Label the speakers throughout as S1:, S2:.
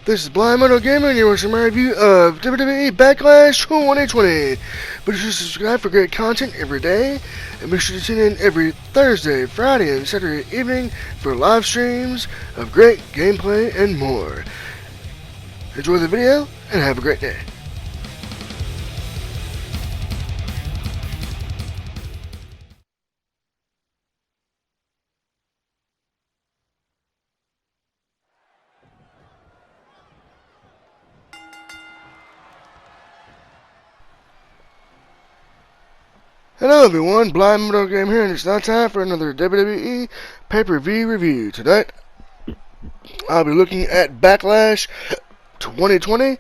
S1: This is Blind Moto Gamer, and you're watching my review of WWE Backlash 2020. Be sure to subscribe for great content every day, and be sure to tune in every Thursday, Friday, and Saturday evening for live streams of great gameplay and more. Enjoy the video, and have a great day. Hello everyone, Blind Moto Game here, and it's now time for another WWE pay-per-view review. Tonight, I'll be looking at Backlash 2020,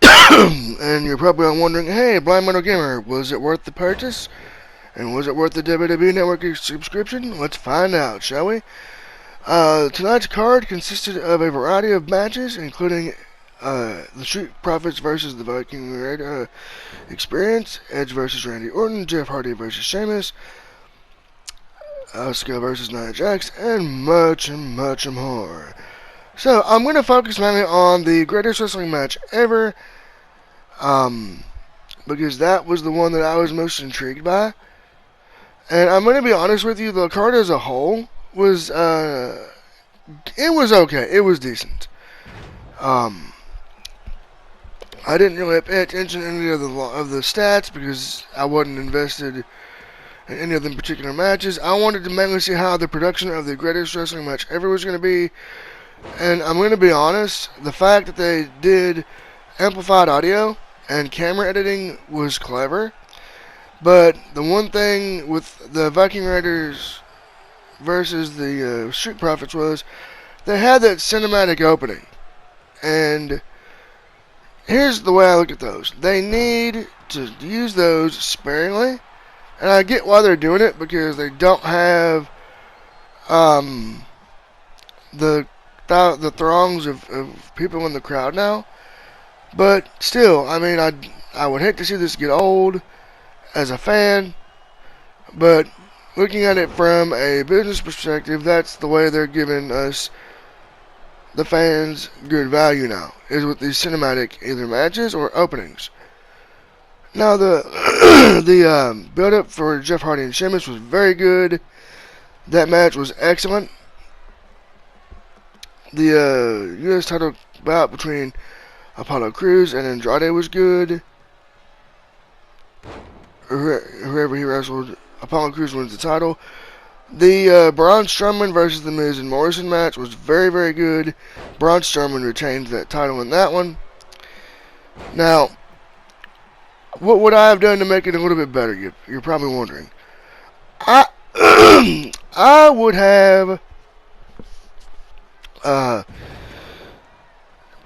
S1: and you're probably wondering, hey, Blind Moto Gamer, was it worth the purchase? And was it worth the WWE Network subscription? Let's find out, shall we? Tonight's card consisted of a variety of matches, including the Street Profits versus the Viking Raid Experience, Edge versus Randy Orton, Jeff Hardy versus Sheamus, Asuka versus Nia Jax, and much more. So I'm going to focus mainly on the greatest wrestling match ever, because that was the one that I was most intrigued by. And I'm going to be honest with you, the card as a whole was it was okay, it was decent. I didn't really pay attention to any of the stats because I wasn't invested in any of them particular matches. I wanted to mainly see how the production of the greatest wrestling match ever was going to be. And I'm going to be honest, the fact that they did amplified audio and camera editing was clever. But the one thing with the Viking Raiders versus the Street Profits was they had that cinematic opening. And here's the way I look at those. They need to use those sparingly, and I get why they're doing it because they don't have the throngs of people in the crowd now. But still, I mean, I would hate to see this get old as a fan, but looking at it from a business perspective, that's the way they're giving us, the fans, good value now, is with these cinematic either matches or openings. Now the build up for Jeff Hardy and Sheamus was very good. That match was excellent. The U.S. title bout between Apollo Crews and Andrade was good. Whoever he wrestled, Apollo Crews wins the title. The Braun Strowman versus The Miz and Morrison match was very good. Braun Strowman retained that title in that one. Now, what would I have done to make it a little bit better? You're probably wondering. I would have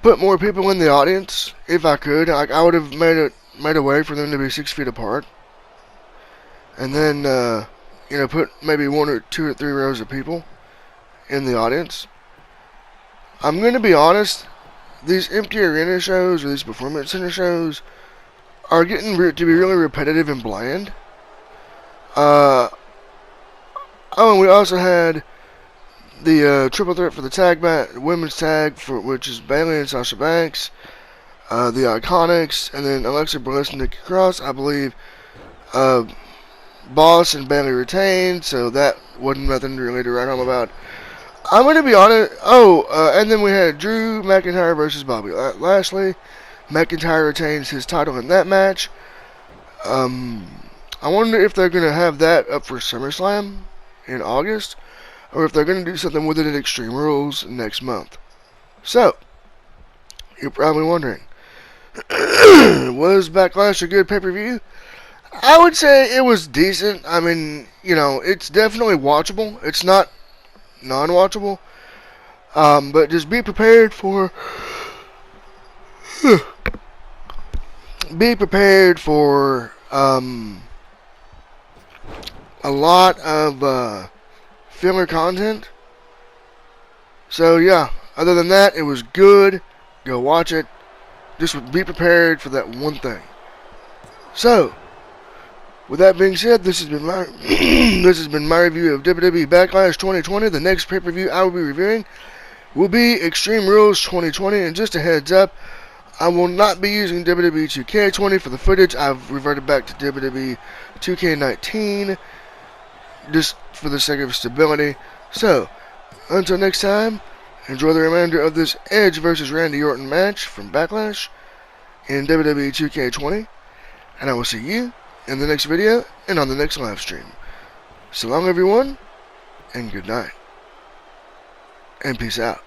S1: put more people in the audience if I could. I would have made a way for them to be 6 feet apart, and then put maybe 1 or 2 or 3 rows of people in the audience. I'm going to be honest, these empty arena shows or these performance center shows are getting to be really repetitive and bland. And we also had the triple threat for the women's tag, which is Bayley and Sasha Banks, the Iconics, and then Alexa Bliss and Nikki Cross. I believe Boss and Bayley retained, so that wasn't nothing really to write home about. I'm going to be honest. And then we had Drew McIntyre versus Bobby Lashley. McIntyre retains his title in that match. I wonder if they're going to have that up for SummerSlam in August, or if they're going to do something with it at Extreme Rules next month. So, you're probably wondering, was Backlash a good pay-per-view? I would say it was decent. I mean, it's definitely watchable. It's not non-watchable. But just be prepared for a lot of filler content. So yeah, other than that, it was good. Go watch it. Just be prepared for that one thing. So, with that being said, this has been my review of WWE Backlash 2020. The next pay-per-view I will be reviewing will be Extreme Rules 2020. And just a heads up, I will not be using WWE 2K20 for the footage. I've reverted back to WWE 2K19 just for the sake of stability. So, until next time, enjoy the remainder of this Edge versus Randy Orton match from Backlash in WWE 2K20. And I will see you in the next video and on the next live stream. So long, everyone, and good night. And peace out.